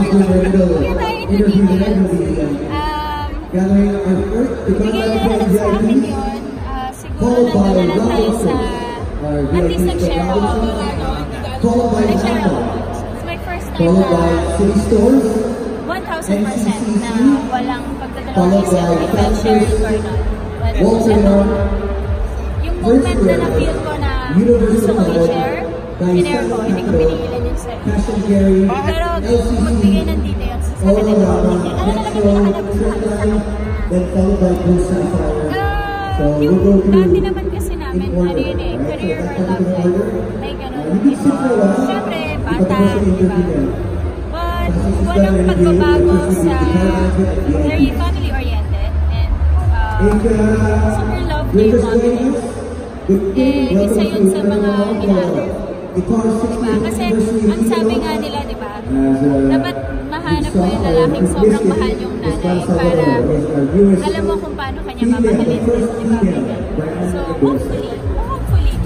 doing our little interview there. We'll be gathering our first. Bigyan nila lang sa akin yun. Siguro nandun na lang tayo sa at least nag-share ako. Nag-share ako. It's my first time na 1,000% na walang pagdadalawang isip if I'll share it or not. But yung moment na na-feel ko na gusto ko i-share, pinare ko, hindi ko pinigilan yung sa'yo. Pero kung magbigay ng details sa kanila, ano na lang yung pinakahanap sa yung dati naman kasi namin, ano yun eh, career or love life. May ganun. Siyempre, bata, diba? But walang pagbabago sa very family-oriented and super love na yung mommy. Eh, isa yun sa mga ginagawa. Diba? Kasi ang sabi nga nila, diba, dapat mahanap mo yung lalaking sobrang mahal yung nanay para alam mo kung paano kanya mamahalin din, diba? So, hopefully,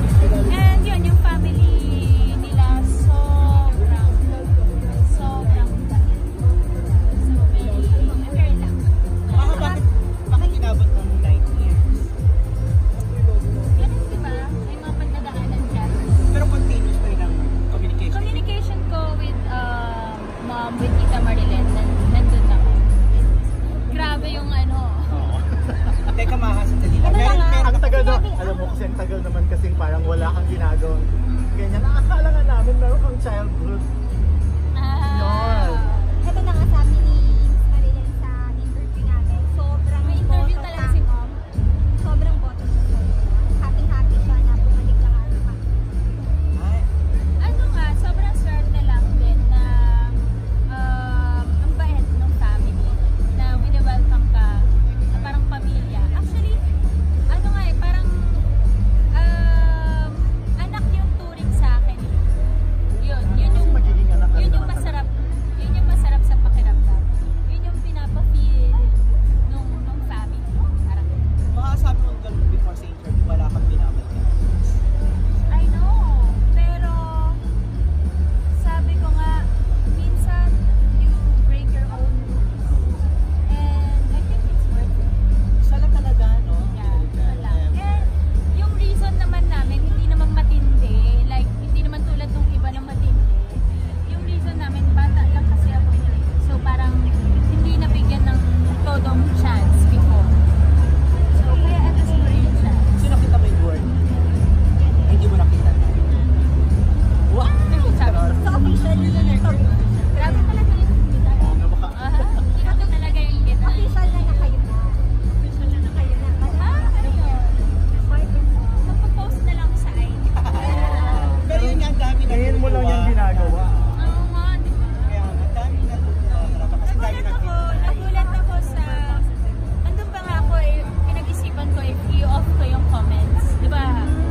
and yun, yung family nila sobrang dahil. So, very lang. Bakit inabot ng 9 years? Ganun, diba? May mga pagdadaanan dyan. Pero continuous pa rin ang communication? Communication ko with mom, with Tita Marilyn, nandun na. Grabe yung ano. Oo. Teka, mahasad nila. Ang tagal na, alam mo kasi ang tagal naman kasing parang wala kang ginagawa. Ganyan, nakakala nga namin meron kang childhood. Yun. Ito na nga sabi ni Marilyn sa interview natin. Sobrang May interview talaga si mom. Sobrang bottom na sa'yo. Happy siya na bumalik lang ang Ano nga, sobrang swerte lang din na ang bait ng family na wini-welcome ka na parang pamilya. Actually, ano nga eh, parang anak yung turing sa akin. Yun yung masarap. Yun yung masarap sa pakiramdam. Yun yung pinapa-feel nung family. Parang Makasabi mo ganun before sa interview, wala kang binabalik. I know, pero sabi ko nga, minsan you break your own rules. And I think it's worth it. Isa lang talaga, no? Yeah, wala. And yung reason naman namin, hindi naman matindi. Like, hindi naman tulad ng iba na matindi. Yung reason namin, bata lang kasi ako yun. So parang hindi nabigyan ng todong chance before. So kaya ito siguro yung chance. So nakita mo yung word? Hindi mo nakita. Wow! Sabi, so officially, grabe talaga yung guitar. Grabe talaga yung guitar. official na kayo na. Ano yun? Magpo-post na lang sa IG. Pero yun nga, ang dami na Ngayon mo lang yan ginagawa. Oo nga, di ba? Kaya ang dami na talaga. Kasi dami Nagulat ako sa, nandun pa nga ako eh, pinag-isipan ko if i-off ko yung comments. Di ba?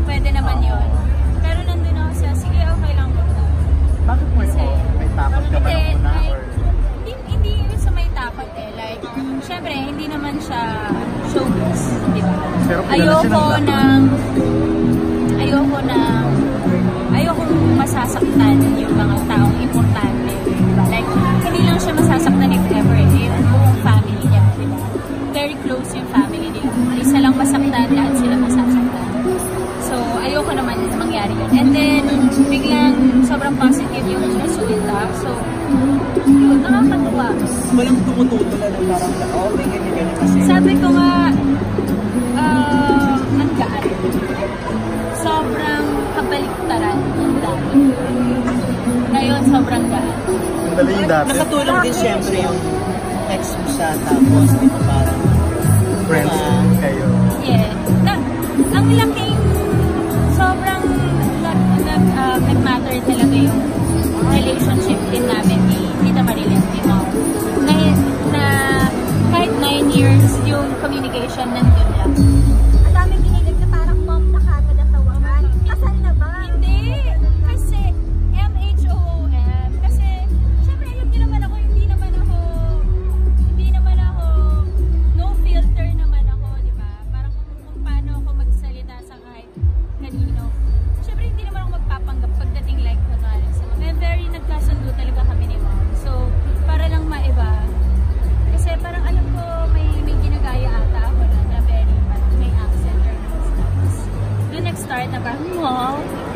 Pwede naman yun. Pero nandun ako sa, sige, okay lang mo to. Bakit mo Kasi, yun? May takot ka ba na muna? hindi yun sa may takot eh. Like, syempre, hindi naman siya showbiz. Di ba? Pero kilala siya ng Ayokong masasaktan yung mga taong importante. Diba? Like, hindi lang siya masasaktan if ever. Yung buong family niya. Diba? Very close yung family nila. Isa lang masaktan, lahat sila masasaktan. So, ayoko naman mangyari yun. And then, biglang sobrang positive yung resulta. So, yun, nakakatuwa. walang tumututula na parang, oh, may ganyan kasi. Sabi ko nga, ang gaan. Sobrang kabaliktaran ng dati. Ngayon, sobrang gaan. Ang dali yung dati. Nakatulong din siyempre yung ex mo siya, tapos dito parang Friends kayo. Yeah. Ang laking, sobrang nag-matter talaga yung relationship din namin ni Tita Marilyn, ni Mom. Na kahit 9 years, yung communication nandun lang. Ang daming kinilig na parang mom na kagad ang tawagan. Kasal na ba? Hindi. Kasi MHOOM. Kasi, syempre, alam niyo naman ako, hindi naman ako, no filter naman ako.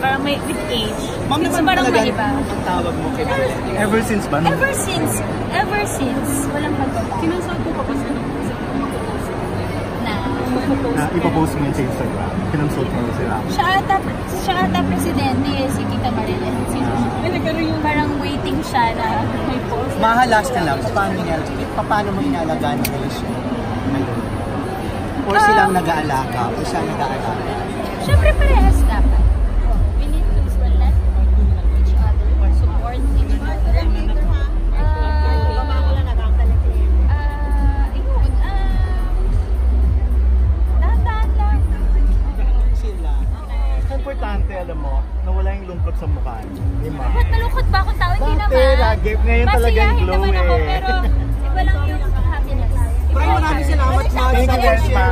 parang may with age. Ma'am, It's naman parang talaga maiba. ang tawag mo kay Marilyn. Ever since ba? Ever since, walang pagbabago. Kinonsult ko pa ba sa Na ipopost mo yun sa Instagram. Kinonsult mo sila. Siya ata presidente si Tita Marilyn. Parang waiting siya na may post. Mahalas na lang, paano mo inaalagaan ang relasyon ngayon? Or silang nag-aalaga, o siya nag-aalaga? Siyempre parehas dapat. We need to protect each other, support each other. Dahan-dahan lang. Sila. Importante, alam mo, na wala yung lungkot sa mukha. Di ba? Ba't malungkot ba akong tao? Hindi Dati, naman. lagi. Ngayon talaga yung Masiyahin glow naman ako, eh. pero iba lang yung happiness. Maraming salamat, Ma'am. Thank you, Desma.